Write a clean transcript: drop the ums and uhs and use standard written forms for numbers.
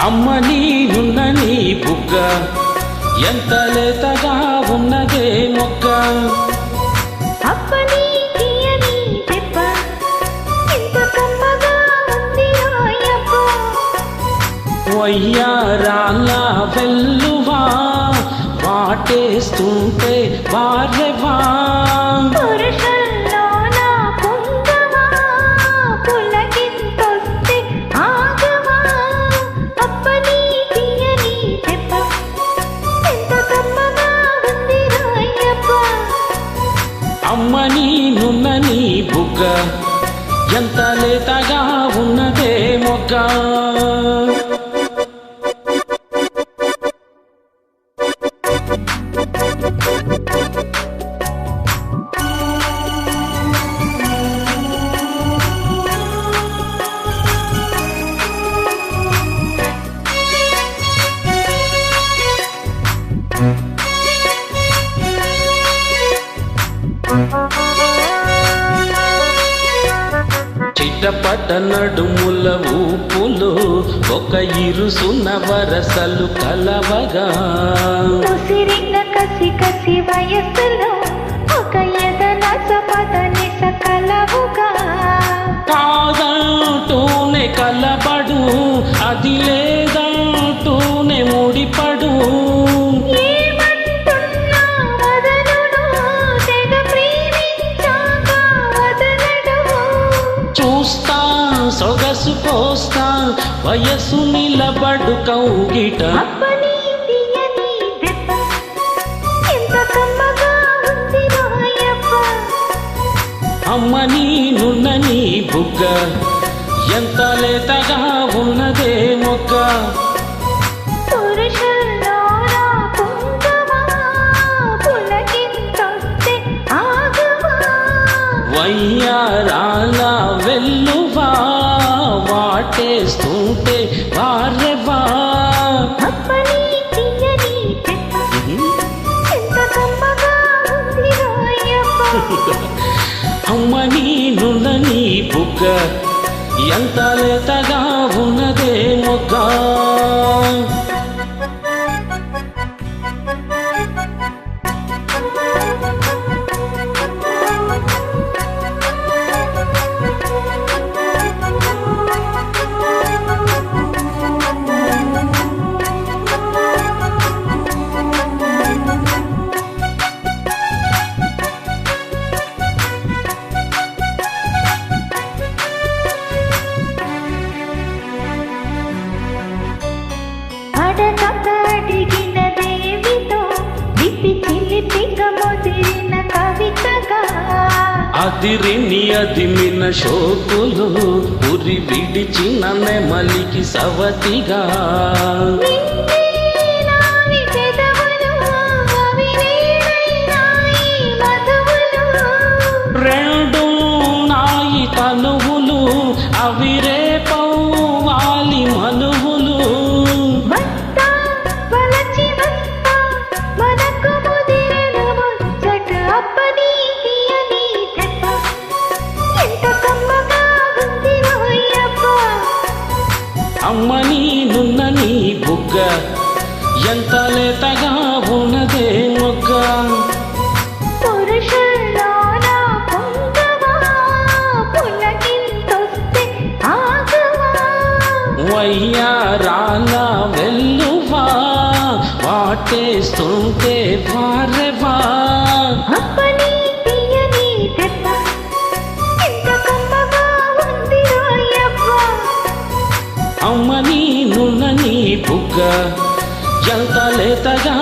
అమ్మ నీనున్న నీ బుగ్గ ఎంత లేతగా ఉన్నదే మొగ్గ. అప్పని తీయని దెబ్బ ఎంత కమ్మగా ఉంది రాయప్ప. వయ్యారాల వెల్లువా వాటేస్తుంటే వారెవా. పురుషుల్లోన పుంగవా పులకింతొస్తే ఆగవా. అప్పని తీయని దెబ్బ ఎంత కమ్మగా ఉంది రాయప్ప. అమ్మ నీనున్న నీ బుగ్గ ఎంత లేతగా ఉన్నదే మొగ్గ. చిట్టపట నడుముల ఊపులు ఒక ఇరుసున వరసలు కలవగా. ముసిరిన కసి కసి వయస్సులో ఒక ఎదనస పదనిస కలవుగా. కాదంటూనే కలబడు అది లేదంటూనే ముడిపడు. ఏమంటున్నా వదలును తెగ ప్రేమించాక వదలడు. చూస్తా సొగసు కోస్తా వయసు నిలబడు కౌగిట. అప్పని తీయని దెబ్బ ఎంత కమ్మగా ఉంది రాయప్ప. అమ్మ నీనున్న నీ బుగ్గ ఎంత లేతగా ఉన్నదే మొగ్గ. పురుషుల్లోన పుంగవా పులకింతొస్తే ఆగవా. వయ్యారాల వెల్లువా వాటేస్తుంటే వారెవా. అప్పని తీయని దెబ్బ ఎంత కమ్మగా ఉంది రాయప్ప. అమ్మ నీనున్న నీ బుగ్గ ఎంత లేతగా ఉన్నదే మొగ్గ. అడగక అడిగిన దేవితో దిప్పి చిలిపిగా ముదిరిన కవితగా. అదిరిని అదిమిన శోకులు ఉరి విడిచిన నెమలికి సవతిగా. నిన్నే నావి పెదవులు అవి నేనైనాయి మధువులు. రెండు నాయి తనువులు అవి రేపవ్వాలి మనువులు. వస్తా వలచి వస్తా మనకు ముదిరిన ముచ్చట. అప్పని తీయని దెబ్బ ఎంత కమ్మగా ఉంది రాయప్ప. అమ్మ నీనున్న నీ బుగ్గ ఎంత లేతగా ఉన్నదే మొగ్గ. పురుషుల్లోన పుంగవా పులకింతొస్తే ఆగవా. వయ్యారాల వెల్లువా వాటేస్తుంటే వారెవా. అప్పని తీయని దెబ్బ ఎంత కమ్మగా ఉంది రాయప్ప. అమ్మ నీనున్న నీ బుగ్గ ఎంత లేతగా